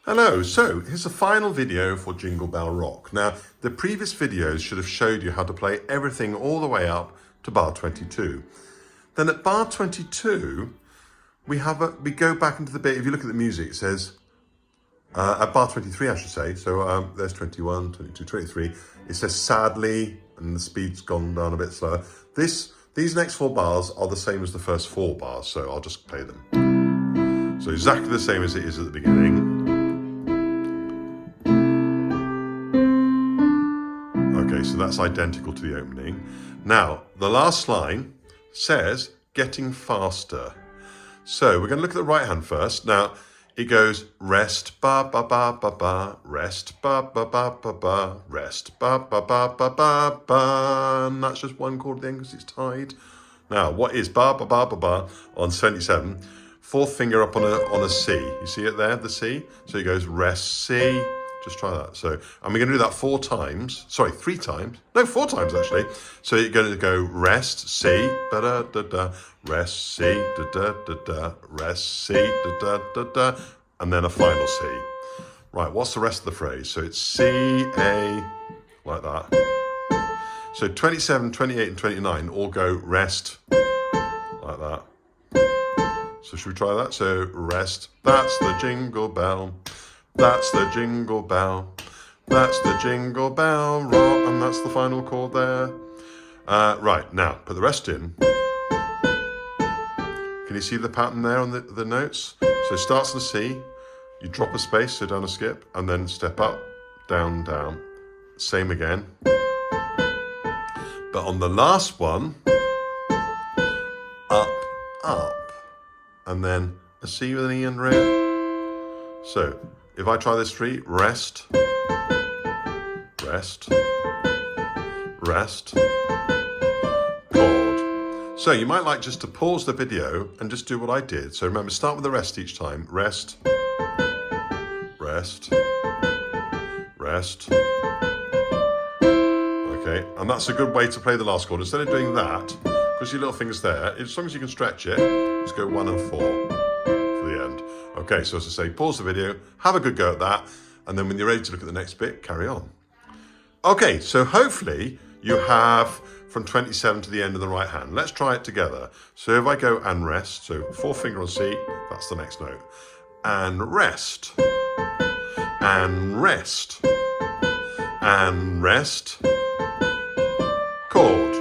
Hello, so here's a final video for Jingle Bell Rock. Now, the previous videos should have showed you how to play everything all the way up to bar 22. Then at bar 22, we go back into the bit, if you look at the music, it says, at bar 23 I should say, so there's 21, 22, 23, it says sadly, and the speed's gone down a bit slower. These next 4 bars are the same as the first 4 bars, so I'll just play them. So exactly the same as it is at the beginning. Okay, so that's identical to the opening. Now, the last line says, getting faster. So we're going to look at the right hand first. Now, it goes, rest, ba, ba, ba, ba, ba, rest, ba, ba, ba, ba, ba, rest, ba, ba, ba, ba, ba, ba. And that's just one chord then because it's tied. Now, what is ba, ba, ba, ba, ba on 77? 4th finger up on a C. You see it there, the C? So it goes, rest, C. Just try that. So, and we're going to do that 4 times. Sorry, 3 times. No, 4 times actually. So you're going to go rest, C, da da da da, rest, C, da da da da, rest, C, da da da da, and then a final C. Right, what's the rest of the phrase? So it's C, A, like that. So 27, 28, and 29 all go rest, like that. So should we try that? So rest, that's the jingle bell. That's the jingle bell, that's the jingle bell rock, and that's the final chord there. Right, now, put the rest in. Can you see the pattern there on the notes? So it starts in C, you drop a space, so down a skip, and then step up, down, down. Same again. But on the last one, up, up, and then a C with an E under it. So, if I try this 3, rest, rest, rest, chord. So you might like just to pause the video and just do what I did. So remember, start with the rest each time. Rest, rest, rest. Okay, and that's a good way to play the last chord. Instead of doing that, because your little finger's there, as long as you can stretch it, just go 1 and 4 for the end. Okay, so as I say, pause the video, have a good go at that, and then when you're ready to look at the next bit, carry on. Okay, so hopefully you have from 27 to the end of the right hand. Let's try it together. So if I go and rest, so 4th finger on C, that's the next note. And rest, and rest, and rest, chord.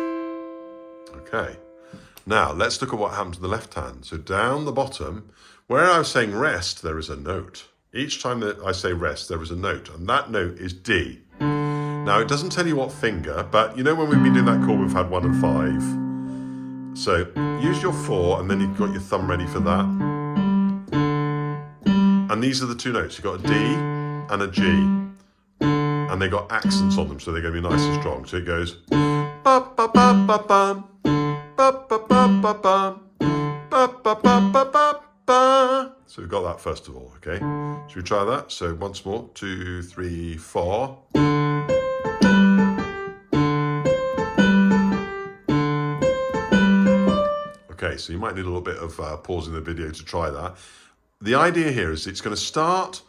Okay, now let's look at what happened to the left hand. So down the bottom, where I was saying rest, there is a note. Each time that I say rest, there is a note, and that note is D. Now, it doesn't tell you what finger, but you know when we've been doing that chord, we've had 1 and 5. So use your 4, and then you've got your thumb ready for that. And these are the 2 notes. You've got a D and a G. And they got accents on them, so they're going to be nice and strong. So it goes, ba ba ba ba bum, ba ba ba ba bum, ba ba ba ba ba. So we've got that first of all, okay? Should we try that? So once more, 2, 3, 4. Okay, so you might need a little bit of pausing the video to try that. The idea here is it's going to start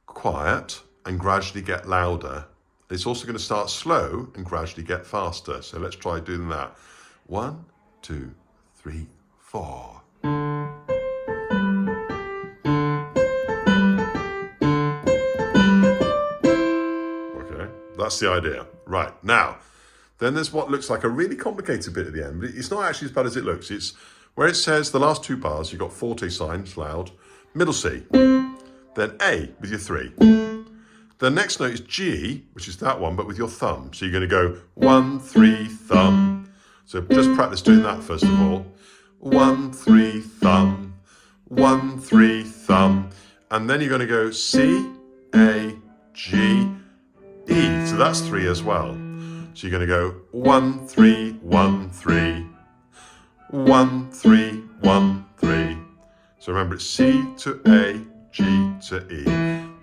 quiet and gradually get louder. It's also going to start slow and gradually get faster. So let's try doing that. 1, 2, 3, 4. That's the idea. Right, now, then there's what looks like a really complicated bit at the end, but it's not actually as bad as it looks. It's where it says the last 2 bars, you've got forte signs, loud, middle C, then A with your 3. The next note is G, which is that one, but with your thumb. So you're going to go 1, 3, thumb. So just practice doing that first of all. 1, 3, thumb, 1, 3, thumb. And then you're going to go C, A, G, E, so that's 3 as well. So you're going to go 1, 3, 1, 3, 1, 3, 1, 3. So remember it's C to A, G to E.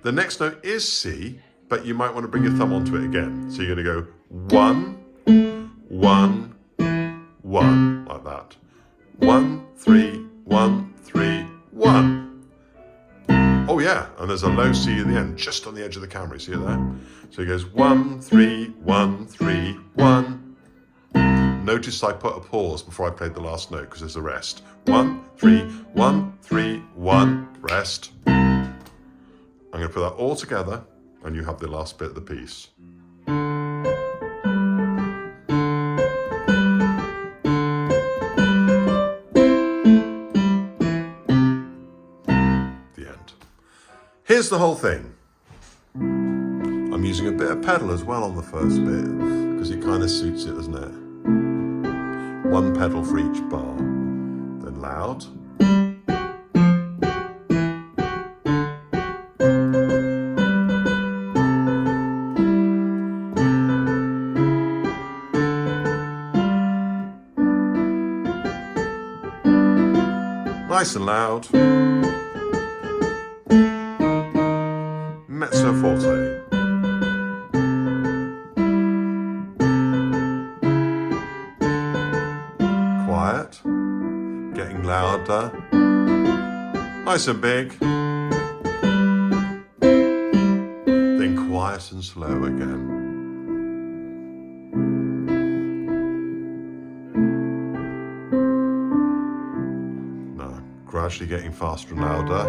The next note is C, but you might want to bring your thumb onto it again. So you're going to go 1, 1, 1, like that. 1, 3, 1, 3, 1. Oh yeah. yeah, and there's a low C at the end, just on the edge of the camera. See it there? So he goes 1, 3, 1, 3, 1. Notice I put a pause before I played the last note because there's a rest. 1, 3, 1, 3, 1, rest. I'm going to put that all together and you have the last bit of the piece. The end. Here's the whole thing. I'm using a bit of pedal as well on the first bit because it kind of suits it, doesn't it? One pedal for each bar. Then loud. Nice and loud. Mezzo forte. Quiet. Getting louder. Nice and big. Then quiet and slow again. Gradually getting faster and louder.